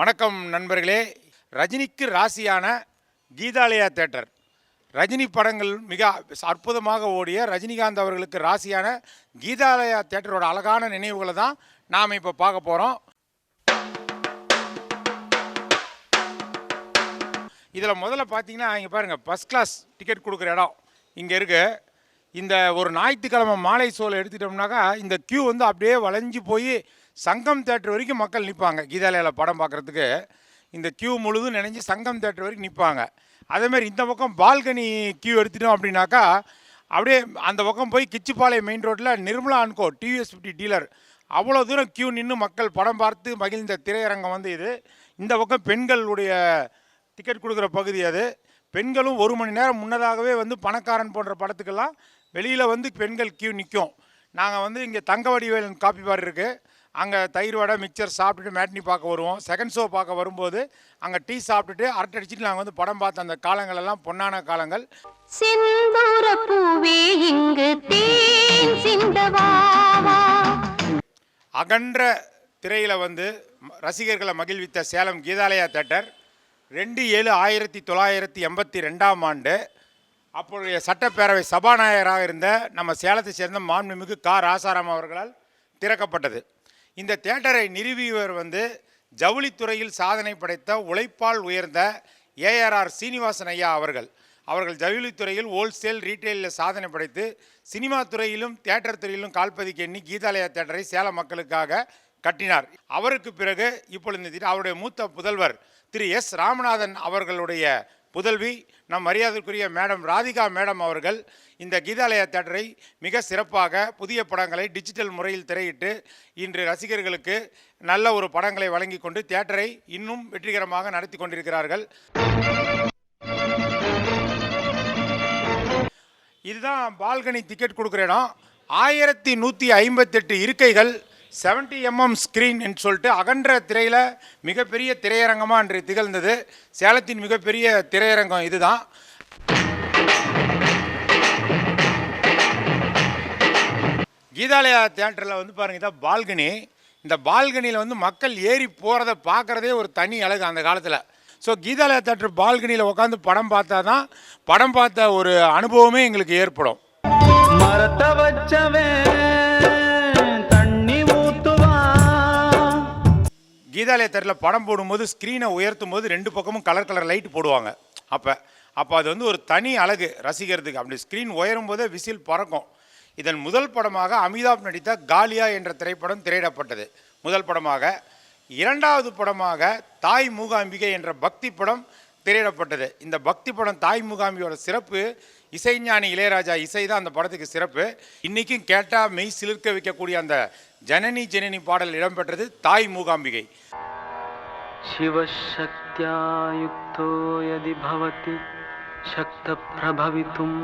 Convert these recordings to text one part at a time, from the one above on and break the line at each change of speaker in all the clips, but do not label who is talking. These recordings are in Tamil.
வணக்கம் நண்பர்களே. ரஜினிக்கு ராசியான கீதாலயா தேட்டர். ரஜினி படங்கள் மிக அற்புதமாக ஓடிய ரஜினிகாந்த் அவர்களுக்கு ராசியான கீதாலயா தேட்டரோட அழகான நினைவுகளை தான் நாம் இப்போ பார்க்க போகிறோம். இதில் முதல்ல பார்த்தீங்கன்னா இங்கே பாருங்கள், ஃபஸ்ட் கிளாஸ் டிக்கெட் கொடுக்குற இடம் இங்கே இருக்குது. இந்த ஒரு ஞாயிற்றுக்கிழமை மாலை ஷோவில் எடுத்துட்டோம்னாக்கா இந்த கியூ வந்து அப்படியே வளைஞ்சு போய் சங்கம் தேட்டர் வரைக்கும் மக்கள் நிற்பாங்க. கீதாலயாவில் படம் பார்க்குறதுக்கு இந்த கியூ முழுதும் நினைஞ்சு சங்கம் தேட்டர் வரைக்கும் நிற்பாங்க. அதேமாதிரி இந்த பக்கம் பால்கனி கியூ எடுத்துட்டோம் அப்படின்னாக்கா அப்படியே அந்த பக்கம் போய் கிச்சிப்பாளையம் மெயின் ரோட்டில் நிர்மலா அன்கோ டிவிஎஸ் 50 டீலர் அவ்வளோ தூரம் கியூ நின்று மக்கள் படம் பார்த்து மகிழ்ந்த திரையரங்கம் வந்து இது. இந்த பக்கம் பெண்களுடைய டிக்கெட் கொடுக்குற பகுதி அது. பெண்களும் 1 மணி நேரம் முன்னதாகவே வந்து பணக்காரன் போன்ற படத்துக்கெல்லாம் வெளியில் வந்து பெண்கள் கியூ நிற்கும். நாங்கள் வந்து இங்கே தங்கவடிவேலன் காப்பி பார் இருக்குது, அங்கே தயிர் வடை மிக்சர் சாப்பிட்டுட்டு மேட்னி பார்க்க வருவோம். செகண்ட் ஷோ பார்க்க வரும்போது அங்கே டீ சாப்பிட்டுட்டு அரட்டை அடிச்சுட்டு நாங்கள் வந்து படம் பார்த்த அந்த காலங்களெல்லாம் பொன்னான காலங்கள்.
செந்தூர பூவே இங்கு தேன் சிந்தவா.
அகன்ற திரையில் வந்து ரசிகர்களை மகிழ்வித்த சேலம் கீதாலயா தேட்டர் 2/7/1982 ஆண்டு அப்போதைய சட்டப்பேரவை சபாநாயகராக இருந்த நம்ம சேலத்தை சேர்ந்த மாண்புமிகு கா. ராசாராம் அவர்களால் திறக்கப்பட்டது. இந்த தேட்டரை நிறுவியவர் வந்து ஜவுளித்துறையில் சாதனை படைத்த உழைப்பால் உயர்ந்த ஏஆர்ஆர் சீனிவாசன் ஐயா அவர்கள். ஜவுளித்துறையில் ஹோல்சேல் ரீட்டைலில் சாதனை படைத்து சினிமா துறையிலும் தியேட்டர் துறையிலும் கால்பதிக்கு எண்ணி கீதாலயா தேட்டரை சேலம் மக்களுக்காக கட்டினார். அவருக்கு பிறகு இப்பொழுது அவருடைய மூத்த புதல்வர் திரு எஸ். ராமநாதன் அவர்களுடைய புதல்வி நம் மரியாதைக்குரிய மேடம் ராதிகா மேடம் அவர்கள் இந்த கீதாலயா தேட்டரை மிக சிறப்பாக புதிய படங்களை டிஜிட்டல் முறையில் திரையிட்டு இன்று ரசிகர்களுக்கு நல்ல ஒரு படங்களை வழங்கி கொண்டு தேட்டரை இன்னும் வெற்றிகரமாக நடத்தி கொண்டிருக்கிறார்கள். இதுதான் பால்கனி டிக்கெட் கொடுக்குற இடம். 1158 இருக்கைகள், 70 mm ஸ்க்ரீன் என்று சொல்லிட்டு அகன்ற திரையில் மிகப்பெரிய திரையரங்கமாக அன்று திகழ்ந்தது. சேலத்தின் மிகப்பெரிய திரையரங்கம் இதுதான். கீதாலயா தியேட்டரில் வந்து பாருங்கள், இதான் பால்கனி. இந்த பால்கனியில் வந்து மக்கள் ஏறி போகிறத பார்க்குறதே ஒரு தனி அழகு அந்த காலத்தில். ஸோ கீதாலயா தியேட்டர் பால்கனியில் உட்காந்து படம் பார்த்தா தான் படம் பார்த்த ஒரு அனுபவமே எங்களுக்கு ஏற்படும்.
மரத்தை வச்சவன்
கீதாலயா தேட்டரில் படம் போடும்போது ஸ்க்ரீனை உயர்த்தும் போது 2 பக்கமும் கலர் லைட் போடுவாங்க. அப்போ அது வந்து ஒரு தனி அழகு ரசிக்கிறதுக்கு. அப்படி ஸ்க்ரீன் உயரும் போதே விசில் பறக்கும். இதன் முதல் படமாக அமிதாப் நடித்த காலியா என்ற திரைப்படம் திரையிடப்பட்டது முதல் படமாக. 2வது படமாக தாய் மூகாம்பிகை என்ற பக்தி படம் திரையிடப்பட்டது. இந்த பக்தி படம் தாய் மூகாம்பியோட சிறப்பு இசைஞானி இளையராஜா இசை தான் அந்த படத்துக்கு சிறப்பு. இன்றைக்கும் கேட்டால் மெய் சிலிர்க்க வைக்கக்கூடிய அந்த ஜனனி ஜனனி பாடல் இடம்பெற்றது தாய் மூகாம்பிகை.
சிவசக்தியுக்தோ யதி பவதி சக்த பிரபவித்தும்.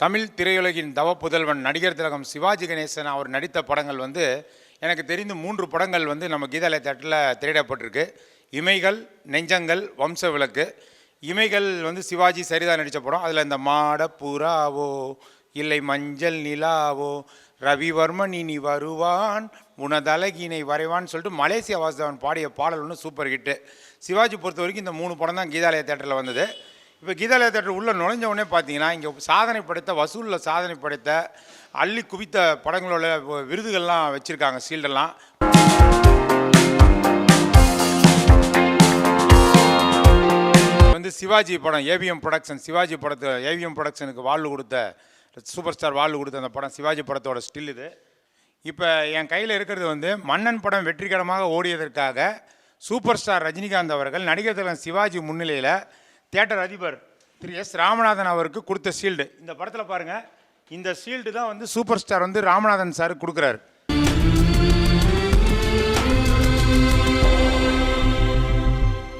தமிழ் திரையுலகின் தவ புதல்வன் நடிகர் திலகம் சிவாஜி கணேசன் அவர் நடித்த படங்கள் வந்து எனக்கு தெரிந்து 3 படங்கள் வந்து நம்ம கீதாலயா தேட்டரில் திரையிடப்பட்டிருக்கு. இமைகள், நெஞ்சங்கள், வம்ச விளக்கு. இமைகள் வந்து சிவாஜி சரிதா நடித்த படம். அதில் இந்த மாட புறாவோ இல்லை மஞ்சள் நிலாவோ ரவிவர்மன் இனி வருவான் உனதழகினை வரைவான்னு சொல்லிட்டு மலேசியா வாசுதேவன் பாடிய பாடல் ஒன்று சூப்பர் ஹிட்டு. சிவாஜி பொறுத்த வரைக்கும் இந்த 3 படம் தான் கீதாலயா தேட்டரில் வந்தது. இப்போ கீதாலயா தேட்டர் உள்ளே நுழைஞ்ச உடனே பார்த்தீங்கன்னா இங்கே சாதனை படைத்த வசூலில் சாதனை படைத்த அள்ளி குவித்த படங்களோட விருதுகள்லாம் வச்சுருக்காங்க, ஷீல்டெல்லாம். வந்து சிவாஜி படம் ஏவிஎம் ப்ரொடக்ஷன், சிவாஜி படத்தை ஏவிஎம் ப்ரொடக்ஷனுக்கு வாழ்வு கொடுத்த சூப்பர் ஸ்டார் வாழ்வு கொடுத்த அந்த படம் சிவாஜி படத்தோட ஸ்டில் இது. இப்போ என் கையில் இருக்கிறது வந்து மன்னன் படம் வெற்றிகரமாக ஓடியதற்காக சூப்பர் ஸ்டார் ரஜினிகாந்த் அவர்கள் நடிகர் திலகம் சிவாஜி முன்னிலையில் தியேட்டர் அதிபர் திரு எஸ். ராமநாதன் அவருக்கு கொடுத்த ஷீல்டு. இந்த படத்தில் பாருங்கள், இந்த ஷீல்டு தான் வந்து சூப்பர் ஸ்டார் வந்து ராமநாதன் சார் கொடுக்குறாரு.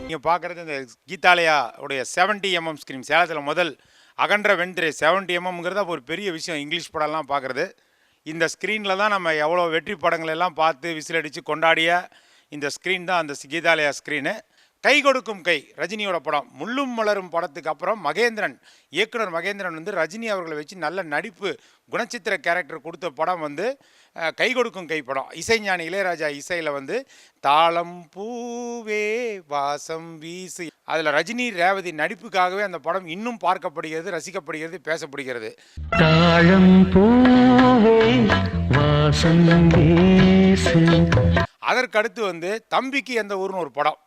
நீங்கள் பார்க்குறது இந்த கீதாலயா உடைய 70 mm ஸ்க்ரீன். சேலத்தில் முதல் அகன்ற வெண்திரை 70 mmங்கிறத ஒரு பெரிய விஷயம். இங்கிலீஷ் படம்லாம் பார்க்குறது இந்த ஸ்க்ரீனில் தான். நம்ம எவ்வளோ வெற்றி படங்கள் எல்லாம் பார்த்து விசில் அடித்து கொண்டாடிய இந்த ஸ்க்ரீன் தான் அந்த கீதாலயா ஸ்க்ரீனு. கை கொடுக்கும் கை ரஜினியோட படம். முள்ளும் மலரும் படத்துக்கு அப்புறம் இயக்குனர் மகேந்திரன் வந்து ரஜினி அவர்களை வச்சு நல்ல நடிப்பு குணச்சித்திர கேரக்டர் கொடுத்த படம் வந்து கை கொடுக்கும் கை படம். இசைஞானி இளையராஜா இசையில் வந்து தாளம் பூவே வாசம் வீசு, அதில் ரஜினி ரேவதி நடிப்புக்காகவே அந்த படம் இன்னும் பார்க்கப்படுகிறது, ரசிக்கப்படுகிறது, பேசப்படுகிறது.
தாழம் பூவே வாசம் வீசு.
அதற்கடுத்து வந்து தம்பிக்கு எந்த ஊர்னு ஒரு படம்.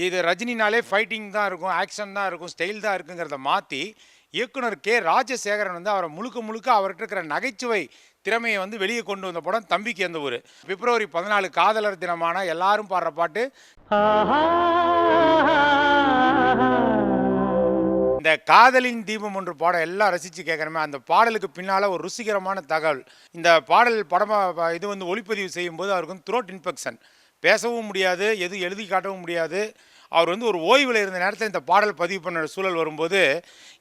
இது ரஜினினாலே ஃபைட்டிங் தான் இருக்கும், ஆக்ஷன் தான் இருக்கும், ஸ்டைல் தான் இருக்குங்கிறத மாற்றி இயக்குனர் கே ராஜசேகரன் வந்து அவரை முழுக்க அவர்கிட்ட இருக்கிற நகைச்சுவை திறமையை வந்து வெளியே கொண்டு வந்த படம் தம்பிக்கு எந்த ஊர். பிப்ரவரி 14 காதலர் தினமான எல்லாரும் பாடுற பாட்டு. இந்த காதலின் தீபம் ஒன்று பாடம் எல்லாம் ரசித்து கேட்குறமே, அந்த பாடலுக்கு பின்னால் ஒரு ருசிகரமான தகவல். இந்த பாடல் படமாக இது வந்து ஒளிப்பதிவு செய்யும்போது அவருக்கு வந்து த்ரோட் இன்ஃபெக்ஷன், பேசவும் முடியாது, எதுவும் எழுதி காட்டவும் முடியாது. அவர் வந்து ஒரு ஓய்வில் இருந்த நேரத்தில் இந்த பாடல் பதிவு பண்ண சூழல் வரும்போது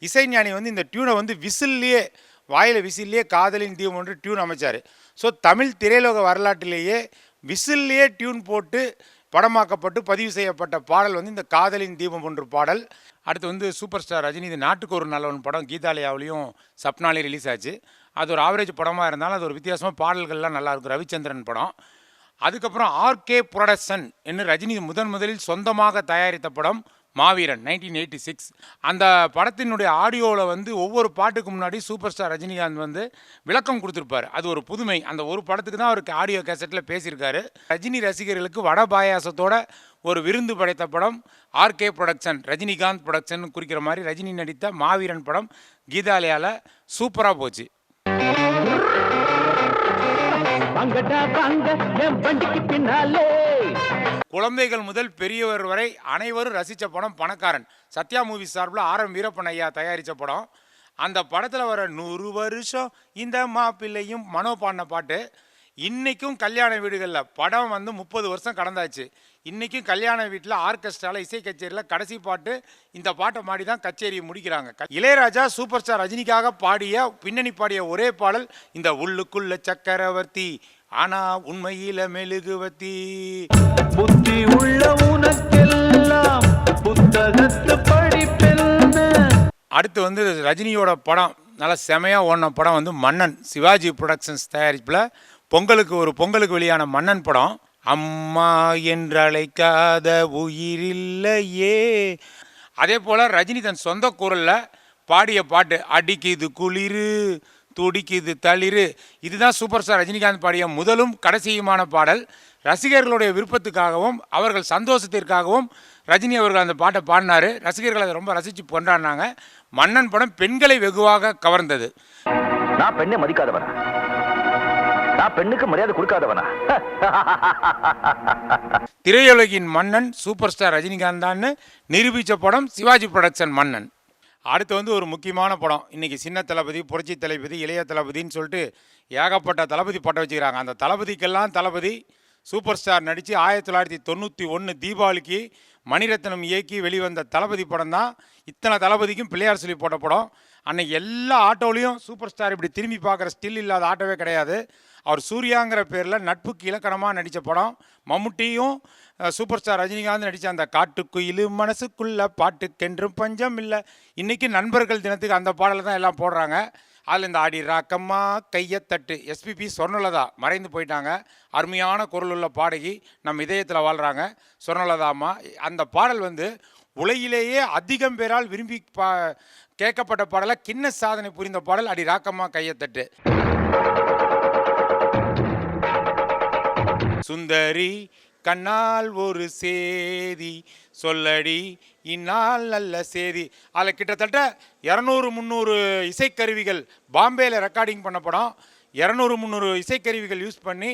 இசைஞானி வந்து இந்த டியூனை வந்து விசில்லையே காதலின் தீபம் ஒன்று டியூன் அமைச்சார். ஸோ தமிழ் திரையுலக வரலாற்றிலேயே விசில்லையே டியூன் போட்டு படமாக்கப்பட்டு பதிவு செய்யப்பட்ட பாடல் வந்து இந்த காதலின் தீபம் ஒன்று பாடல். அடுத்து வந்து சூப்பர் ஸ்டார் ரஜினி இது நாட்டுக்கு ஒரு நல்லவன் படம் கீதாலயாவிலையும் சப்னாலையும் ரிலீஸ் ஆச்சு. அது ஒரு ஆவரேஜ் படமாக இருந்தாலும் அது ஒரு வித்தியாசமாக பாடல்கள்லாம் நல்லாயிருக்கும். ரவிச்சந்திரன் படம். அதுக்கப்புறம் ஆர்கே புரொடக்ஷன் என்று ரஜினி முதலில் சொந்தமாக தயாரித்த படம் மாவீரன் 1986. அந்த படத்தினுடைய ஆடியோவில் வந்து ஒவ்வொரு பாட்டுக்கு முன்னாடி சூப்பர் ஸ்டார் ரஜினிகாந்த் வந்து விளக்கம் கொடுத்துருப்பார். அது ஒரு புதுமை. அந்த ஒரு படத்துக்கு தான் அவருக்கு ஆடியோ கேசட்டில் பேசியிருக்காரு. ரஜினி ரசிகர்களுக்கு வட பாயாசத்தோட ஒரு விருந்து படைத்த படம் ஆர்கே புரொடக்ஷன், ரஜினிகாந்த் புரொடக்ஷன் குறிக்கிற மாதிரி ரஜினி நடித்த மாவீரன் படம் கீதாலயாவில் சூப்பராக போச்சு. குழந்தைகள் முதல் பெரியவர் வரை அனைவரும் ரசித்த படம் பணக்காரன். சத்யா மூவி சார்பில் ஆர்.எம். வீரப்பன் ஐயா தயாரித்த படம். அந்த படத்தில் வர 100 வருஷம் இந்த மாப்பிள்ளையும் மனோ பாடின பாட்டு இன்றைக்கும் கல்யாண வீடுகளில் படம் வந்து 30 வருஷம் கடந்தாச்சு. இன்றைக்கும் கல்யாண வீட்டில் ஆர்கெஸ்ட்ராவில் இசை கச்சேரியில் கடைசி பாட்டு இந்த பாட்டை மாடி தான் கச்சேரியை முடிக்கிறாங்க. இளையராஜா சூப்பர் ஸ்டார் ரஜினிக்காக பின்னணி பாடிய ஒரே பாடல் இந்த உள்ளுக்குள்ள சக்கரவர்த்தி ஆனா உண்மையில மெழுகுவத்தி.
புத்தி உள்ள உனக்கெல்லாம் புத்தகத்து படிப்பெல்ல.
அடுத்து வந்து ரஜினியோட படம் நல்லா செமையாக ஓடின படம் வந்து மன்னன். சிவாஜி புரொடக்ஷன்ஸ் தயாரிப்பில் பொங்கலுக்கு வெளியான மன்னன் படம். அம்மா என்றழைக்காத உயிரில்லையே. அதே போல் ரஜினி தன் சொந்த குரலில் பாடிய பாட்டு அடிக்குது குளிர் துடிக்குது தளிர். இதுதான் சூப்பர் ஸ்டார் ரஜினிகாந்த் பாடிய முதலும் கடைசியுமான பாடல். ரசிகர்களுடைய விருப்பத்துக்காகவும் அவர்கள் சந்தோஷத்திற்காகவும் ரஜினி அவர்கள் அந்த பாட்டை பாடினார். ரசிகர்கள் அதை ரொம்ப ரசித்து கொண்டாடினாங்க. மன்னன் படம் பெண்களை வெகுவாக கவர்ந்தது.
நான் பெண்ணை மதிக்காதவனா, நான் பெண்ணுக்கு மரியாதை கொடுக்காதவனா?
திரையுலகின் மன்னன் சூப்பர் ஸ்டார் ரஜினிகாந்த் தான் நிரூபித்த படம் சிவாஜி புரொடக்ஷன் மன்னன். அடுத்து வந்து ஒரு முக்கியமான படம். இன்றைக்கி சின்ன தளபதி, புரட்சி தளபதி, இளைய தளபதின்னு சொல்லிட்டு ஏகப்பட்ட தளபதி பட்டம் வச்சுக்கிறாங்க. அந்த தளபதிக்கெல்லாம் தளபதி சூப்பர் ஸ்டார் நடித்து 1991 தீபாவளிக்கு மணிரத்னம் இயக்கி வெளிவந்த தளபதி படம் தான். இத்தனை தளபதிக்கும் பிள்ளையார் சொல்லி போட்ட படம். அன்னைக்கு எல்லா ஆட்டோலையும் சூப்பர் ஸ்டார் இப்படி திரும்பி பார்க்குற ஸ்டில் இல்லாத ஆட்டோவே கிடையாது. அவர் சூர்யாங்கிற பேரில் நட்புக்கு இலக்கணமாக நடித்த படம். மம்முட்டியும் சூப்பர் ஸ்டார் ரஜினிகாந்த் நடித்த அந்த காட்டுக்குயிலு மனசுக்குள்ள பாட்டுக்கென்றும் பஞ்சம் இல்லை. இன்றைக்கி நண்பர்கள் தினத்துக்கு அந்த பாடலை தான் எல்லாம் போடுறாங்க. அதில் இந்த ஆடி ராக்கம்மா கையத்தட்டு எஸ்பிபி சொர்ணலதா மறைந்து போயிட்டாங்க. அருமையான குரல் உள்ள பாடகி நம் இதயத்தில் வாழ்கிறாங்க சொர்ணலதாம்மா. அந்த பாடல் வந்து உலகிலேயே அதிகம் பேரால் விரும்பி கேட்கப்பட்ட பாடலை கின்ன சாதனை புரிந்த பாடல் அடி ராக்கம்மா கையத்தட்டு. சுந்தரி கண்ணால் ஒரு சேதி சொல்லடி இந்நாள் நல்ல சேதி. அதில் கிட்டத்தட்ட 200-300 இசைக்கருவிகள் பாம்பேயில் ரெக்கார்டிங் பண்ண படம். 200-300 இசைக்கருவிகள் யூஸ் பண்ணி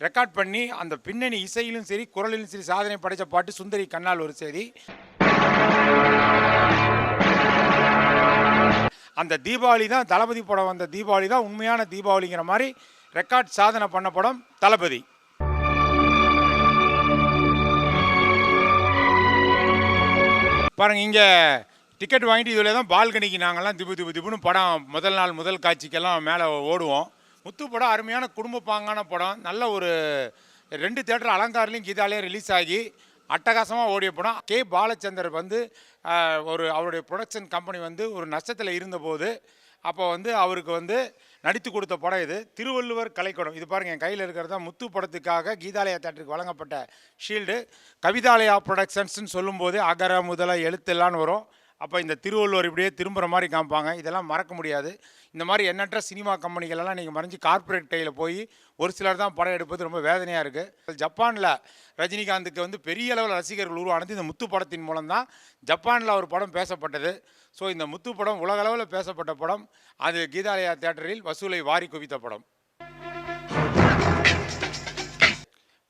ரெக்கார்ட் பண்ணி அந்த பின்னணி இசையிலும் சரி குரலிலும் சரி சாதனை படைத்த பாட்டு சுந்தரி கண்ணால் ஒரு சேதி. அந்த தீபாவளி தான் தளபதி படம் வந்த தீபாவளி தான் உண்மையான தீபாவளிங்கிற மாதிரி ரெக்கார்ட் சாதனை பண்ண படம் தளபதி. பாருங்கள், இங்கே டிக்கெட் வாங்கிட்டு இதில் தான் பால்கனிக்கு நாங்கள்லாம் திபுன்னு படம் முதல் காட்சிக்கெல்லாம் மேலே ஓடுவோம். முத்து படம் அருமையான குடும்ப பாங்கான படம். நல்ல ஒரு 2 தியேட்டர் அலங்காரிலையும் கீதாலையும் ரிலீஸ் ஆகி அட்டகாசமாக ஓடிய படம். கே பாலச்சந்தர் வந்து அவருடைய ப்ரொடக்ஷன் கம்பெனி வந்து ஒரு நஷ்டத்தில் இருந்தபோது அப்போ வந்து அவருக்கு வந்து நடித்து கொடுத்த படம் இது. திருவள்ளுவர் கலைக்கூடம். இது பாருங்கள், என் கையில் இருக்கிறது தான் முத்து படத்துக்காக கீதாலயா தேட்டருக்கு வழங்கப்பட்ட ஷீல்டு. கவிதாலயா ப்ரொடக்ஷன்ஸ்னு சொல்லும்போது அகர முதல எழுத்தெல்லாம் வரும். அப்போ இந்த திருவள்ளுவர் இப்படியே திரும்புகிற மாதிரி காமிப்பாங்க. இதெல்லாம் மறக்க முடியாது. இந்த மாதிரி எண்ணற்ற சினிமா கம்பெனிகளெல்லாம் நீங்கள் மறைஞ்சு கார்ப்பரேட் கையில் போய் ஒரு சிலர் தான் படம் எடுப்பது ரொம்ப வேதனையாக இருக்குது. ஜப்பானில் ரஜினிகாந்துக்கு வந்து பெரிய அளவில் ரசிகர்கள் உருவானது இந்த முத்து படத்தின் மூலம்தான். ஜப்பானில் ஒரு படம் பேசப்பட்டது. ஸோ இந்த முத்து படம் உலகளவில் பேசப்பட்ட படம். அது கீதாலயா தேட்டரில் வசூலை வாரி குவித்த படம்.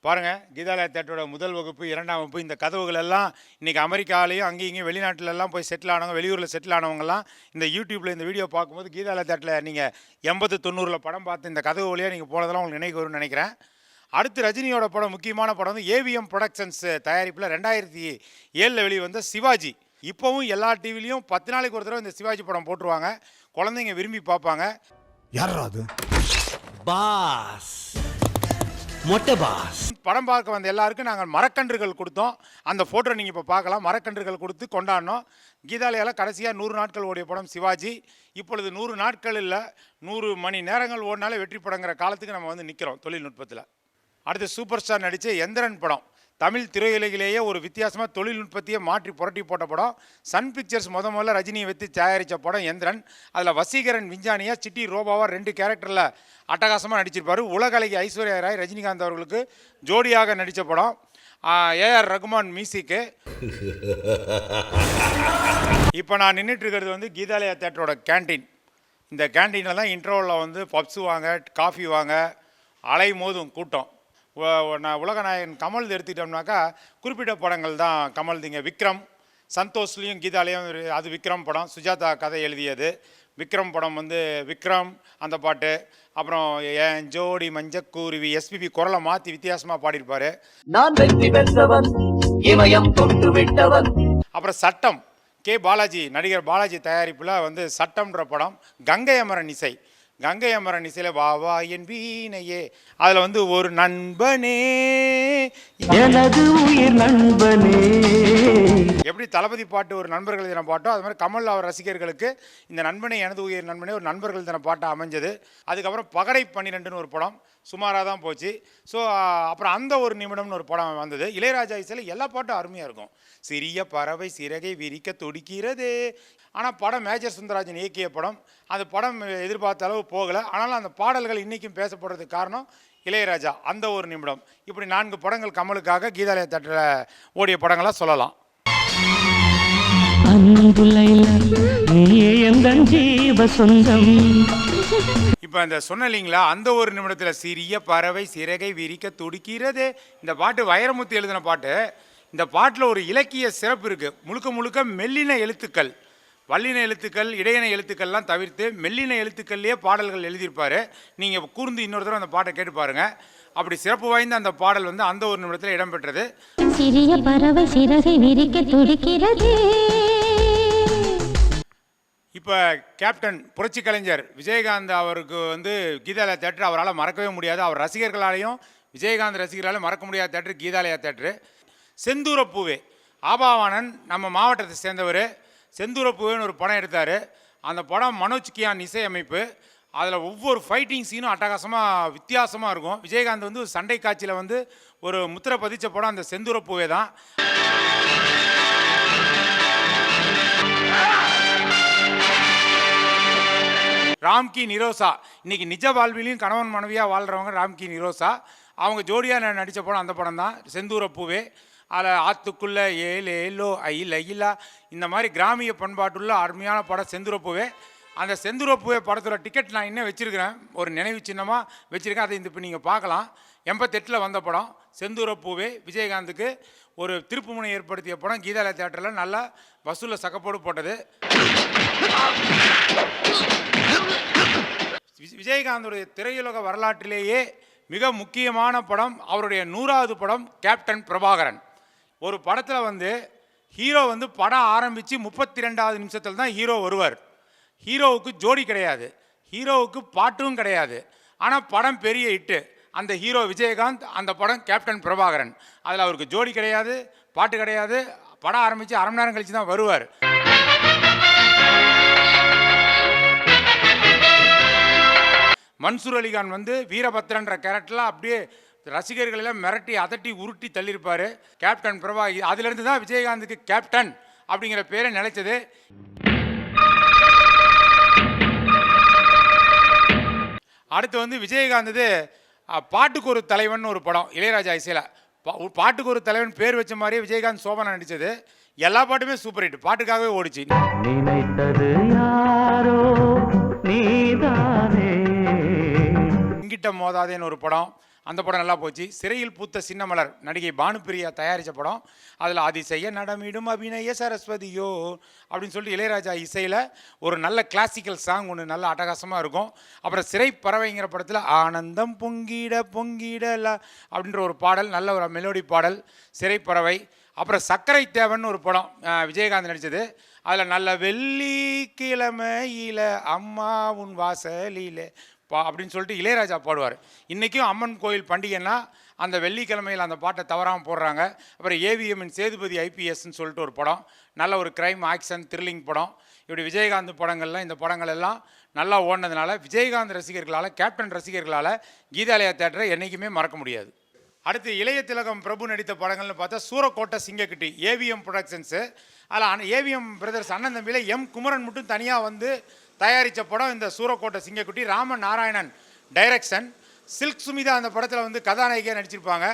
பாருங்கள், கீதாலயா தேட்டரோட முதல் வகுப்பு, 2ஆம் வகுப்பு, இந்த கதவுகள் எல்லாம் இன்றைக்கி அமெரிக்காலையும் அங்கேயும் இங்கேயும் வெளிநாட்டிலலாம் போய் செட்டில் ஆனவங்க, வெளியூரில் செட்டில் ஆனவங்கலாம் இந்த யூடியூப்பில் இந்த வீடியோ பார்க்கும்போது கீதாலயா தேட்டரில் நீங்கள் 80-90 படம் பார்த்து இந்த கதவு வழியாக நீங்கள் போனதெல்லாம் உங்களுக்கு நினைவு வரும்னு நினைக்கிறேன். அடுத்து ரஜினியோட படம், முக்கியமான படம் வந்து ஏவிஎம் ப்ரொடக்ஷன்ஸ் தயாரிப்பில் 2007 வெளிவந்த சிவாஜி. இப்போவும் எல்லா டிவிலையும் 10 நாளைக்கு ஒரு தடவை இந்த சிவாஜி படம் போட்டுருவாங்க. குழந்தைங்க விரும்பி பார்ப்பாங்க.
யாரா அது?
பாஸ், மொட்டை பாஸ்.
படம் பார்க்க வந்த எல்லாருக்கும் நாங்கள் மரக்கன்றுகள் கொடுத்தோம். அந்த ஃபோட்டோ நீங்கள் இப்போ பார்க்கலாம். மரக்கன்றுகள் கொடுத்து கொண்டாடினோம். கீதாலயாவில் கடைசியாக 100 நாட்கள் ஓடிய படம் சிவாஜி. இப்பொழுது 100 நாட்கள் இல்லை, 100 மணி நேரங்கள் ஓடினாலே வெற்றி படங்கிற காலத்துக்கு நம்ம வந்து நிற்கிறோம் தொழில்நுட்பத்தில். அடுத்து சூப்பர் ஸ்டார் நடித்த எந்திரன் படம். தமிழ் திரையுலகிலேயே ஒரு வித்தியாசமாக தொழில்நுட்பத்தையே மாற்றி புரட்டி போட்ட படம். சன் பிக்சர்ஸ் முதல்ல ரஜினியை வைத்து தயாரித்த படம் எந்திரன். அதில் வசீகரன் விஞ்ஞானியா, சிட்டி ரோபாவா 2 கேரக்டரில் அட்டகாசமாக நடிச்சிருப்பார். உலகழகி ஐஸ்வர்யா ராய் ரஜினிகாந்த் அவர்களுக்கு ஜோடியாக நடித்த படம். ஏஆர் ரகுமான் மியூசிக்கு. இப்போ நான் நின்றுட்டு இருக்கிறது வந்து கீதாலயா தேட்டரோட கேன்டீன். இந்த கேன்டீனில் தான் இன்டர்வலில் வந்து பப்ஸு வாங்க, காஃபி வாங்க அலை மோதும் கூட்டம். உலகநாயகன் கமல் எடுத்துக்கிட்டோம்னாக்கா குறிப்பிட்ட படங்கள் தான் கமல்திங்க. விக்ரம், சந்தோஷ்லேயும் கீதாலயம், அது விக்ரம் படம். சுஜாதா கதை எழுதியது. விக்ரம் படம் வந்து விக்ரம் அந்த பாட்டு. அப்புறம் என் ஜோடி மஞ்சக்கூருவி, எஸ்பிபி குரலை மாற்றி வித்தியாசமாக பாடியிருப்பார்.
நான் வெற்றி பெற்றவன், இமயம் தொட்டு விட்டவன்.
அப்புறம் சட்டம், கே பாலாஜி, நடிகர் பாலாஜி தயாரிப்பில் வந்து சட்டம்ன்ற படம். கங்கை அமரன் இசை. கங்கை அமரன் இசையில் வா வா என் வீணையே, அதில் வந்து ஒரு நண்பனே
எனது உயிர் நண்பனே.
எப்படி தளபதி பாட்டு ஒரு நண்பர்கள் தின பாட்டோ, அது மாதிரி கமல் அவர் ரசிகர்களுக்கு இந்த நண்பனே எனது உயிர் நண்பனே ஒரு நண்பர்கள் தின பாட்டாக அமைஞ்சது. அதுக்கப்புறம் பகடை 12ன்னு ஒரு படம் சுமாராக தான் போச்சு. ஸோ அப்புறம் அந்த ஒரு நிமிடம்னு ஒரு படம் வந்தது. இளையராஜா இசையில் எல்லா பாட்டும் அருமையாக இருக்கும். சிறிய பறவை சிறகை விரிக்க துடிக்கிறது. ஆனால் படம் மேஜர் சுந்தரராஜன் இயக்கிய படம். அந்த படம் எதிர்பார்த்த அளவு போகலை. ஆனாலும் அந்த பாடல்கள் இன்றைக்கும் பேசப்படுறதுக்கு காரணம் இளையராஜா. அந்த ஒரு நிமிடம். இப்படி 4 படங்கள் கமலுக்காக கீதாலயா தேட்டரில் ஓடிய படங்களாக சொல்லலாம். இப்போ இந்த சொன்ன இல்லைங்களா, அந்த ஒரு நிமிடத்தில் சிறிய பறவை சிறகை விரிக்க துடிக்கிறது. இந்த பாட்டு வைரமுத்து எழுதின பாட்டு. இந்த பாட்டில் ஒரு இலக்கிய சிறப்பு இருக்குது. முழுக்க முழுக்க மெல்லின எழுத்துக்கள், வல்லின எழுத்துக்கள், இடையின எழுத்துக்கள்லாம் தவிர்த்து மெல்லின எழுத்துக்கள்லேயே பாடல்கள் எழுதியிருப்பார். நீங்கள் கூர்ந்து இன்னொரு தடவை அந்த பாட்டை கேட்டு பாருங்கள். அப்படி சிறப்பு வாய்ந்த அந்த பாடல் வந்து அந்த ஒரு நிமிடத்தில் இடம்பெற்றது.
சிறிய பறவை சிறகை விரிக்க துடிக்கிறது.
இப்போ கேப்டன் புரட்சி கலைஞர் விஜயகாந்த் அவருக்கு வந்து கீதாலயா தேட்டர் அவரால் மறக்கவே முடியாது. அவர் ரசிகர்களாலையும் விஜயகாந்த் ரசிகர்களாலையும் மறக்க முடியாத தேட்டர் கீதாலயா தேட்டரு. செந்தூரப்பூவே, ஆபாவானன் நம்ம மாவட்டத்தை சேர்ந்தவர். செந்தூரப்பூவேன்னு ஒரு படம் எடுத்தார். அந்த படம் மனோஜ் கியான் இசையமைப்பு. அதில் ஒவ்வொரு ஃபைட்டிங் சீனும் அட்டகாசமாக வித்தியாசமாக இருக்கும். விஜயகாந்த் வந்து சண்டை காட்சியில் வந்து ஒரு முத்திரை பதிச்ச படம் அந்த செந்தூரப்பூவே தான். ராம்கி நிரோசா, இன்றைக்கி நிஜ வாழ்விலையும் கணவன் மனைவியாக வாழ்கிறவங்க ராம்கி நிரோசா. அவங்க ஜோடியாக நடித்த படம் அந்த படம் தான் செந்தூரப்பூவே. அதில் ஆத்துக்குள்ளே ஏலோ ஐலா, இந்த மாதிரி கிராமிய பண்பாட்டுள்ள அருமையான படம் செந்தூரப்பூவே. அந்த செந்தூரப்பூவே படத்தோட டிக்கெட் நான் இன்னும் வச்சுருக்கிறேன், ஒரு நினைவு சின்னமாக வச்சுருக்கேன். அதை இப்போ நீங்கள் பார்க்கலாம். 88 வந்த படம் செந்தூரப்பூவே. விஜயகாந்துக்கு ஒரு திருப்புமுனை ஏற்படுத்திய படம். கீதாலயா தியேட்டரில் நல்லா வசூலில் சக்கப்போடு போட்டது. விஜயகாந்துடைய திரையுலக வரலாற்றிலேயே மிக முக்கியமான படம் அவருடைய 100வது படம் கேப்டன் பிரபாகரன். ஒரு படத்தில் வந்து ஹீரோ வந்து படம் ஆரம்பித்து 32வது நிமிஷத்தில் தான் ஹீரோ வருவார். ஹீரோவுக்கு ஜோடி கிடையாது, ஹீரோவுக்கு பாட்டும் கிடையாது. ஆனால் படம் பெரிய ஹிட்டு. அந்த ஹீரோ விஜயகாந்த், அந்த படம் கேப்டன் பிரபாகரன். அதில் அவருக்கு ஜோடி கிடையாது, பாட்டு கிடையாது. படம் ஆரம்பித்து அரை மணி நேரம் கழித்து தான் வருவார். மன்சூர் அலிகான் வந்து வீரபத்ரன்ற கேரக்டரில் அப்படியே ரசிகர்களெல்லாம் மிரட்டி அதட்டி உருட்டி தள்ளியிருப்பார். கேப்டன் பிரபா, அதிலிருந்து தான் விஜயகாந்துக்கு கேப்டன் அப்படிங்கிற பேரை நிலைச்சது. அடுத்து வந்து விஜயகாந்த் பாட்டுக்கு ஒரு தலைவன் ஒரு படம் இளையராஜா இசையில். பாட்டுக்கு ஒரு தலைவன் பேர் வச்ச மாதிரியே விஜயகாந்த் சோபனா நடித்தது. எல்லா பாட்டுமே சூப்பர் ஹிட், பாட்டுக்காகவே ஓடிச்சு.
நினைத்தது யாரோ நீதானே.
இங்கிட்ட மோதாதேன்னு ஒரு படம், அந்த படம் நல்லா போச்சு. சிறையில் பூத்த சின்ன மலர் நடிகை பானுப்பிரியா தயாரித்த படம். அதில் அதிசய நடமிடும் அபிநய சரஸ்வதியோ அப்படின்னு சொல்லிட்டு இளையராஜா இசையில் ஒரு நல்ல கிளாசிக்கல் சாங் ஒன்று நல்ல அட்டகாசமாக இருக்கும். அப்புறம் சிறை பறவைங்கிற படத்தில் ஆனந்தம் பொங்கிட பொங்கிடல அப்படின்ற ஒரு பாடல், நல்ல ஒரு மெலோடி பாடல் சிறைப்பறவை. அப்புறம் சர்க்கரை தேவன் ஒரு படம் விஜயகாந்த் நடித்தது. அதில் நல்ல வெள்ளிக்கிழமையில் அம்மா உன் வாசலில் அப்படின்னு சொல்லிட்டு இளையராஜா பாடுவார். இன்றைக்கும் அம்மன் கோயில் பண்டிகைன்னா அந்த வெள்ளிக்கிழமையில் அந்த பாட்டை தவறாமல் போடுறாங்க. அப்புறம் ஏவிஎம்மின் சேதுபதி ஐபிஎஸ்ன்னு சொல்லிட்டு ஒரு படம், நல்ல ஒரு கிரைம் ஆக்ஷன் த்ரில்லிங் படம். இப்படி விஜயகாந்த் படங்கள்லாம், இந்த படங்கள் எல்லாம் நல்லா ஓடினதுனால விஜயகாந்த் ரசிகர்களால், கேப்டன் ரசிகர்களால் கீதாலயா தேட்டரை என்றைக்குமே மறக்க முடியாது. அடுத்து இளைய திலகம் பிரபு நடித்த படங்கள்னு பார்த்தா சூரக்கோட்டை சிங்கக்குட்டி ஏவிஎம் ப்ரொடக்ஷன்ஸு. அதில் ஏவிஎம் பிரதர்ஸ் அண்ணன் தம்பியில் எம் குமரன் மட்டும் தனியாக வந்து தயாரித்த படம் இந்த சூரக்கோட்டை சிங்கக்குட்டி. ராமன் நாராயணன் டைரக்ஷன். சில்க் சுமிதா அந்த படத்தில் வந்து கதாநாயகியாக நடிச்சிருப்பாங்க.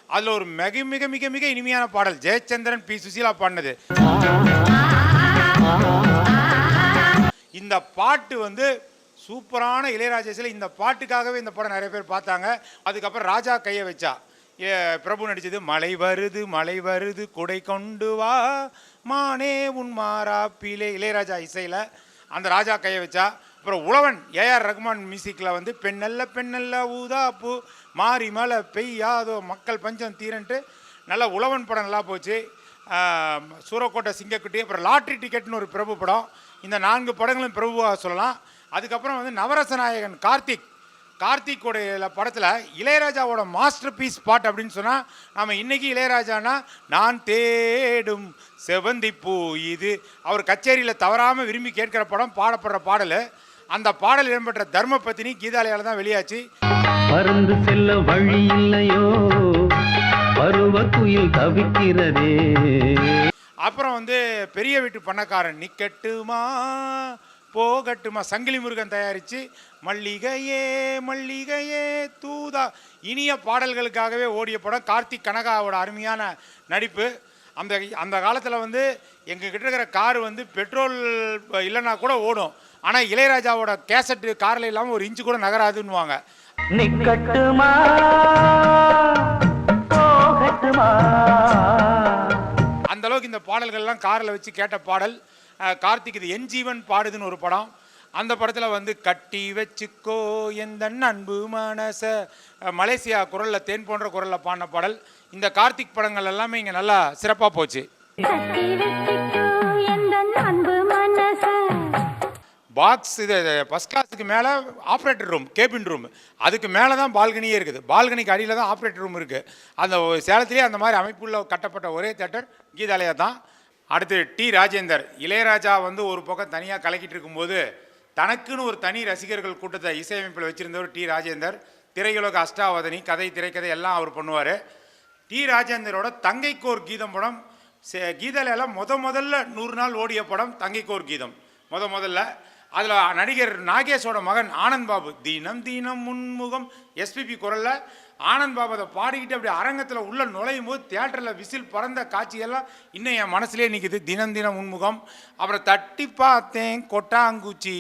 அதில் ஒரு மிக மிக மிக மிக இனிமையான பாடல் ஜெயச்சந்திரன் பி சுசீலா பாடினது. இந்த பாட்டு வந்து சூப்பரான இளையராஜாசில். இந்த பாட்டுக்காகவே இந்த படம் நிறைய பேர் பார்த்தாங்க. அதுக்கப்புறம் ராஜா கையை வச்சா பிரபு நடித்தது. மழை வருது மழை வருது குடை கொண்டு வா மானே உன் மாறாப்பிலே இளையராஜா இசையில் அந்த ராஜா கையை வச்சா. அப்புறம் உழவன் ஏஆர் ரகுமான் மியூசிக்கில் வந்து பெண்ணல்ல பெண்ணல்ல ஊதாப்பு மாறி மழை பெய்யாதோ மக்கள் பஞ்சம் தீரன்ட்டு நல்லா உழவன் படம் நல்லா போச்சு. சூரக்கோட்டை சிங்கக்குட்டி. அப்புறம் லாட்ரி டிக்கெட்னு ஒரு பிரபு படம். இந்த 4 படங்களும் பிரபுவாக சொல்லலாம். அதுக்கப்புறம் வந்து நவரசநாயகன் கார்த்திக்கோடைய படத்தில் இளையராஜாவோட மாஸ்டர் பீஸ் பாட்டு அப்படின்னு சொன்னால் நம்ம இன்றைக்கி இளையராஜானா நான் தேடும் செவந்தி பூ இது அவர் கச்சேரியில் தவறாமல் விரும்பி கேட்குற படம், பாடப்படுற பாடல். அந்த பாடல் இடம்பெற்ற தர்மபத்தினி கீதாலயால் தான் வெளியாச்சு.
பறந்து செல்ல வழி இல்லையோ பருவ குயில் தவிக்கிறதே.
அப்புறம் வந்து பெரிய வீட்டு பண்ணக்காரன் நிக்கட்டுமா போகட்டுமா சங்கிலி முருகன் தயாரித்து மல்லிகையே மல்லிகையே தூதா இனிய பாடல்களுக்காகவே ஓடிய படம். கார்த்திக் கனகாவோட அருமையான நடிப்பு. அந்த காலத்தில் வந்து எங்கள் கிட்ட இருக்கிற காரு வந்து பெட்ரோல் இல்லைன்னா கூட ஓடும். ஆனால் இளையராஜாவோட கேசட்டு காரில் இல்லாமல் ஒரு இன்ச்சு கூட நகராதுன்னுவாங்க.
நிக்கட்டுமா போகட்டுமா.
அந்த அளவுக்கு இந்த பாடல்கள்லாம் காரில் வச்சு கேட்ட பாடல். கார்த்திக் இது என் ஜீவன் பாடுதுன்னு ஒரு படம். அந்த படத்தில் வந்து கட்டி வச்சுக்கோ எந்த அன்பு மனச மலேசியா குரலில் தேன் போன்ற குரலில் பாடின பாடல். இந்த கார்த்திக் படங்கள் எல்லாமே இங்கே நல்லா சிறப்பாக போச்சு. பாக்ஸ் இது ஃபஸ்ட் கிளாஸுக்கு மேலே ஆப்ரேட்டர் ரூம், கேபின் ரூம், அதுக்கு மேலே தான் பால்கனியே இருக்குது. பால்கனிக்கு அடியில் தான் ஆப்ரேட்டர் ரூம் இருக்குது. அந்த சேலத்திலே அந்த மாதிரி அமைப்புள்ள கட்டப்பட்ட ஒரே தேட்டர் கீதாலயா தான். அடுத்து டி ராஜேந்தர். இளையராஜா வந்து ஒரு பக்கம் தனியாக கலக்கிட்டு இருக்கும்போது தனக்குன்னு ஒரு தனி ரசிகர்கள் கூட்டத்தை இசையமைப்பில் வச்சுருந்தவர் டி ராஜேந்தர். திரையுலக அஷ்டாவதனி கதை திரைக்கதை எல்லாம் அவர் பண்ணுவார். டி ராஜேந்தரோட தங்கைக்கோர் கீதம் படம் கீதாலயால முதல்ல 100 நாள் ஓடிய படம் தங்கைக்கோர் கீதம் முதல்ல. அதில் நடிகர் நாகேஷோட மகன் ஆனந்த் பாபு தினம் தினம் முன்முகம் எஸ்பிபி குரலில் ஆனந்த் பாபு அதை பாடிக்கிட்டு அப்படி அரங்கத்தில் உள்ள நுழையும் போது தியேட்டரில் விசில் பறந்த காட்சியெல்லாம் இன்னும் என் மனசுலேயே நிற்குது. தினம் தினம் முன்முகம். அப்புறம் தட்டி பார்த்தேன் கொட்டாங்குச்சி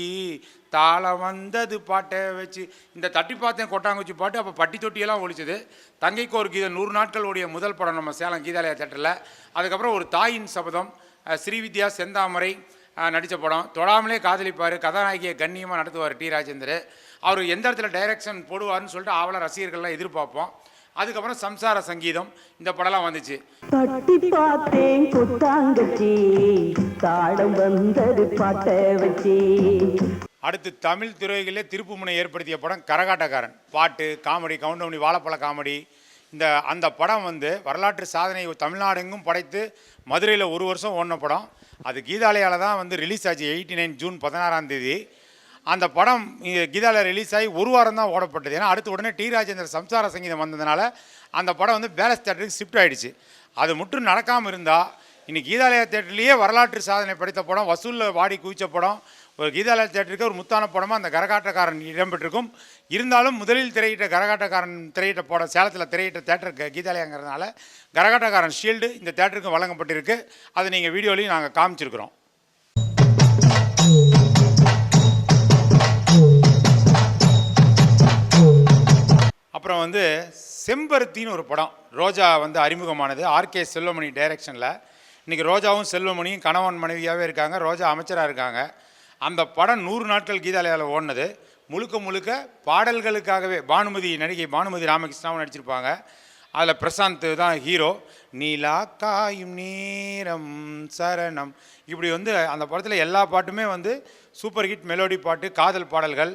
தாளம் வந்தது பாட்டை வச்சு இந்த தட்டி பார்த்தேன் கொட்டாங்குச்சி பாட்டு அப்போ பட்டி தொட்டியெல்லாம் ஒழிச்சது. தங்கைக்கு ஒரு கீதம் 100 நாட்கள் ஓடிய முதல் படம் நம்ம சேலம் கீதாலயா தேட்டரில். அதுக்கப்புறம் ஒரு தாயின் சபதம் ஸ்ரீவித்யா செந்தாமரை நடித்த படம். தொடாமலே காதலிப்பார், கதாநாயகியை கண்ணியமாக நடத்துவார் டி ராஜேந்தர். அவர் எந்த இடத்துல டைரக்ஷன் போடுவார்னு சொல்லிட்டு அவளை ரசிகர்கள்லாம் எதிர்பார்ப்போம். அதுக்கப்புறம் சம்சார சங்கீதம் இந்த படம்லாம் வந்துச்சு.
தட்டி பார்த்தேன் கொட்டாங்கச்சி தாளம் வந்தது பாட்டை வச்சு.
அடுத்து தமிழ் துறைகளிலே திருப்புமுனை ஏற்படுத்திய படம் கரகாட்டக்காரன். பாட்டு, காமெடி, கவுண்டமணி வாழைப்பழ காமெடி. அந்த படம் வந்து வரலாற்று சாதனை தமிழ்நாடு எங்கும் படைத்து மதுரையில் 1 வருஷம் ஓடின படம். அது கீதாலயாவில் தான் வந்து ரிலீஸ் ஆச்சு 89 ஜூன் 16ஆம் தேதி. அந்த படம் கீதாலயா ரிலீஸ் ஆகி 1 வாரம் தான் ஓடப்பட்டது. ஏன்னா அடுத்து உடனே டி ராஜேந்திர சம்சார சங்கீதம் வந்ததுனால அந்த படம் வந்து பேலஸ் தேட்டருக்கு ஷிஃப்ட் ஆகிடுச்சு. அது மட்டும் நடக்காமல் இருந்தால் இன்னைக்கு கீதாலயா தேட்டர்லேயே வரலாற்று சாதனை படைத்த படம், வசூலில் வாடி குவிச்ச படம், ஒரு கீதாலயா தேட்டருக்கு ஒரு முத்தான படமாக அந்த கரகாட்டக்காரன் இடம்பெற்றிருக்கும். இருந்தாலும் முதலில் திரையிட்ட கரகாட்டக்காரன் திரையிட்ட படம் சேலத்தில் திரையிட்ட தேட்டருக்கு கீதாலயாங்கிறதுனால கரகாட்டக்காரன் ஷீல்டு இந்த தேட்டருக்கு வழங்கப்பட்டிருக்கு. அதை நீங்கள் வீடியோலையும் நாங்கள் காமிச்சிருக்கிறோம். அப்புறம் வந்து செம்பருத்தின்னு ஒரு படம் ரோஜா வந்து அறிமுகமானது ஆர்கே செல்வமணி டைரக்ஷனில். இன்றைக்கி ரோஜாவும் செல்வமணியும் கணவன் மனைவியாகவே இருக்காங்க. ரோஜா அமைச்சராக இருக்காங்க. அந்த படம் 100 நாட்கள் கீதாலயாவில் ஓடினது. முழுக்க முழுக்க பாடல்களுக்காகவே நடிகை பானுமதி ராமகிருஷ்ணாவும் நடிச்சிருப்பாங்க. அதில் பிரசாந்த் தான் ஹீரோ. நீலா காயும் நேரம் சரணம் இப்படி வந்து அந்த படத்தில் எல்லா பாட்டுமே வந்து சூப்பர் ஹிட் மெலோடி பாட்டு, காதல் பாடல்கள்.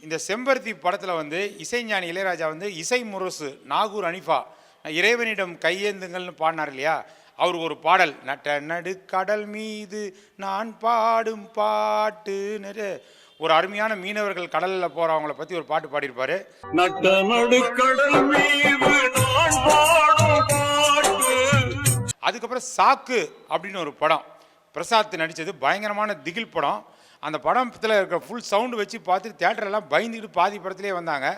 இந்த செம்பருத்தி படத்தில் வந்து இசைஞானி இளையராஜா வந்து இசை முரசு நாகூர் அனிஃபா இறைவனிடம் கையேந்துங்கள்னு பாடினார் இல்லையா, அவர் ஒரு பாடல் நட்ட நடுக்கடல் மீது நான் பாடும் பாட்டுன்னு ஒரு அருமையான மீனவர்கள் கடலில் போகிறவங்கள பற்றி ஒரு பாட்டு பாடியிருப்பார்.
நட்ட நடுக்கடல் மீது நான் பாடும் பாட்டு.
அதுக்கப்புறம் சாக்கு அப்படின்னு ஒரு படம் பிரசாத் நடித்தது, பயங்கரமான திகில் படம். அந்த படத்தில் இருக்கிற ஃபுல் சவுண்டு வச்சு பார்த்துட்டு தேட்டரெல்லாம் பயந்துக்கிட்டு பாதி படத்துலேயே வந்தாங்க.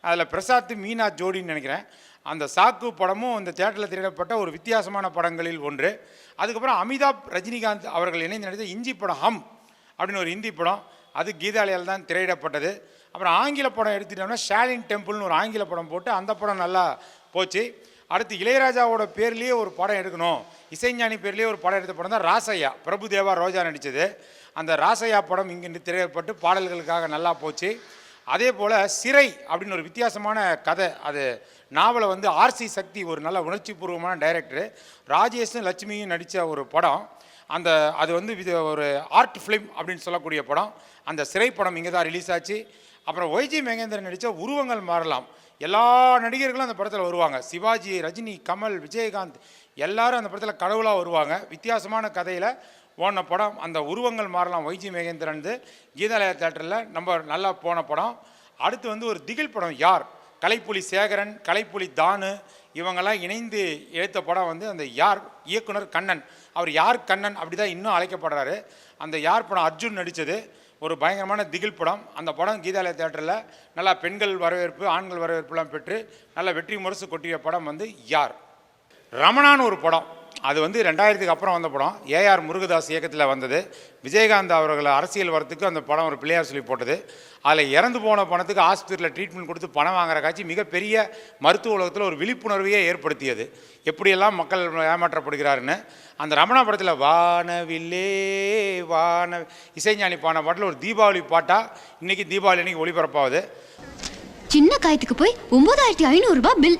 அதில் பிரசாத் மீனா ஜோடின்னு நினைக்கிறேன். அந்த சாக்கு படமும் இந்த தேட்டரில் திரையிடப்பட்ட ஒரு வித்தியாசமான படங்களில் ஒன்று. அதுக்கப்புறம் அமிதாப் ரஜினிகாந்த் அவர்கள் இணைந்து நடித்த இஞ்சி படம் ஹம் அப்படின்னு ஒரு ஹிந்தி படம், அது கீதாலயாவில் தான் திரையிடப்பட்டது. அப்புறம் ஆங்கில படம் எடுத்துட்டோம்னா ஷாலின் டெம்பிள்னு ஒரு ஆங்கில படம் போட்டு அந்த படம் நல்லா போச்சு. அடுத்து இளையராஜாவோட பேர்லேயே ஒரு படம் எடுக்கணும், இசைஞானி பேர்லேயே ஒரு படம் எடுத்த படம் தான் ராசையா, பிரபுதேவா ரோஜா நடித்தது. அந்த ராசையா படம் இங்கே திரையிடப்பட்டு பாடல்களுக்காக நல்லா போச்சு. அதே போல் சிறை அப்படின்னு ஒரு வித்தியாசமான கதை, அது நாவலை வந்து ஆர்சி சக்தி ஒரு நல்ல உணர்ச்சி பூர்வமான டைரக்டரு, ராஜேஷும் லட்சுமியும் நடித்த ஒரு படம். அது வந்து ஒரு ஆர்ட் ஃபிலிம் அப்படின்னு சொல்லக்கூடிய படம். அந்த சிறை படம் இங்கே தான் ரிலீஸ் ஆச்சு. அப்புறம் ஒய்ஜி மகேந்திரன் நடித்த உருவங்கள் மாறலாம். எல்லா நடிகர்களும் அந்த படத்தில் வருவாங்க. சிவாஜி, ரஜினி, கமல், விஜயகாந்த் எல்லாரும் அந்த படத்தில் கடவுளாக வருவாங்க. வித்தியாசமான கதையில் ஓடின படம் அந்த உருவங்கள் மாறலாம். ஒய்ஜி மகேந்திரன் கீதாலயா தேட்டரில் நம்ம நல்லா போன படம். அடுத்து வந்து ஒரு திகில் படம் யார், கலைப்புலி சேகரன், கலைப்புலி தானு இவங்கெல்லாம் இணைந்து எடுத்த படம் வந்து அந்த யார். இயக்குனர் கண்ணன், அவர் யார் கண்ணன் அப்படி தான் இன்னும் அழைக்கப்படுறாரு. அந்த யார் படம் அர்ஜுன் நடித்தது, ஒரு பயங்கரமான திகில் படம். அந்த படம் கீதாலயா தேட்டரில் நல்லா பெண்கள் வரவேற்பு, ஆண்கள் வரவேற்புலாம் பெற்று நல்ல வெற்றி முரசு கொட்டிய படம் வந்து யார். ரமணான்னு ஒரு படம், அது வந்து 2000க்கு அப்புறம் வந்த படம். ஏஆர் முருகதாஸ் இயக்கத்தில் வந்தது. விஜயகாந்த் அவர்களை அரசியல் வரத்துக்கு அந்த படம் ஒரு பிள்ளையார் சொல்லி போட்டது. அதில் இறந்து போன பணத்துக்கு ஆஸ்பத்திரியில் ட்ரீட்மெண்ட் கொடுத்து பணம் வாங்குற காட்சி மிகப்பெரிய மருத்துவ உலகத்தில் ஒரு விழிப்புணர்வையே ஏற்படுத்தியது, எப்படியெல்லாம் மக்கள் ஏமாற்றப்படுகிறாருன்னு. அந்த ரமணா படத்தில் வானவில்லே வான இசைஞானி பாடின பாட்டில் ஒரு தீபாவளி பாட்டாக இன்றைக்கி தீபாவளி அன்றைக்கி ஒளிபரப்பாகுது.
சின்ன காயத்துக்கு போய் 9500 ரூபாய் பில்.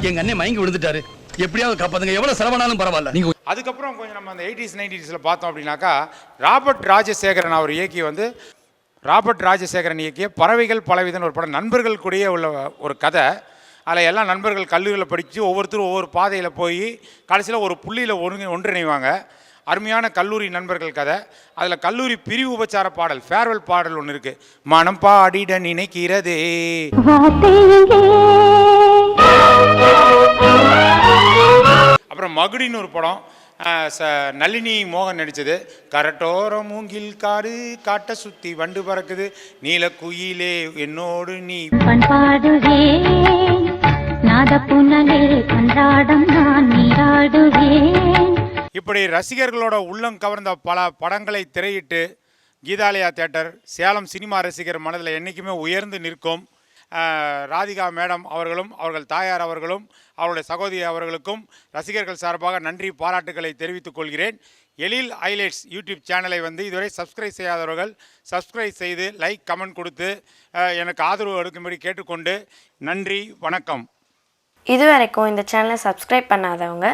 எங்க அண்ணன் மயங்கி விழுந்துட்டாரு, எப்படியாவது காப்பாத்துங்க, எவ்வளவு செலவானாலும் பரவாயில்ல. நீங்க
அதுக்கப்புறம் கொஞ்சம் நம்ம அந்த 80s 90s பார்த்தோம் அப்படின்னாக்கா ராபர்ட் ராஜசேகரன் அவர் ராபர்ட் ராஜசேகரன் இயக்கிய பறவைகள் பலவிதன்னு ஒரு படம். நண்பர்கள் கூடயே உள்ள ஒரு கதை. அதில் எல்லாம் நண்பர்கள் கல்லூரியில் படித்து ஒவ்வொருத்தரும் ஒவ்வொரு பாதையில் போய் கடைசியில் ஒரு புள்ளியில் ஒன்றிணைவாங்க. அருமையான கல்லூரி நண்பர்கள் கதை. அதில் கல்லூரி பிரிவு உபச்சார பாடல், ஃபேர்வெல் பாடல் ஒன்று இருக்குது. மனம் பாடிட நினைக்கிறதே. அப்புறம் மகுடின்னு ஒரு படம், நளினி மோகன் நடித்தது. கரட்டோர மூங்கில் காடு காட்ட சுத்தி வண்டு பறக்குது, நீல குயிலே என்னோடு நீ இப்படி ரசிகர்களோட உள்ளம் கவர்ந்த பல படங்களை திரையிட்டு கீதாலயா தேட்டர் சேலம் சினிமா ரசிகர் மனதில் என்றைக்குமே உயர்ந்து நிற்கும். ராதிகா மேடம் அவர்களும் அவர்கள் தாயார் அவர்களும் அவருடைய சகோதரி அவர்களுக்கும் ரசிகர்கள் சார்பாக நன்றி பாராட்டுகளை தெரிவித்துக் கொள்கிறேன். எழில் ஹைலைட்ஸ் யூடியூப் சேனலை வந்து இதுவரை சப்ஸ்கிரைப் செய்யாதவர்கள் சப்ஸ்கிரைப் செய்து லைக் கமெண்ட் கொடுத்து எனக்கு ஆதரவு எடுக்கும்படி கேட்டுக்கொண்டு நன்றி, வணக்கம்.
இதுவரைக்கும் இந்த சேனலை சப்ஸ்கிரைப் பண்ணாதவங்க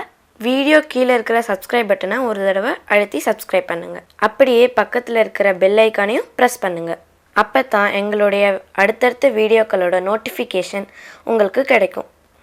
வீடியோ கீழே இருக்கிற சப்ஸ்கிரைப் பட்டனை ஒரு தடவை அழுத்தி சப்ஸ்கிரைப் பண்ணுங்கள். அப்படியே பக்கத்தில் இருக்கிற பெல் ஐக்கானையும் ப்ரெஸ் பண்ணுங்கள். அப்போ தான் எங்களுடைய அடுத்தடுத்த வீடியோக்களோட நோட்டிஃபிகேஷன் உங்களுக்கு கிடைக்கும்.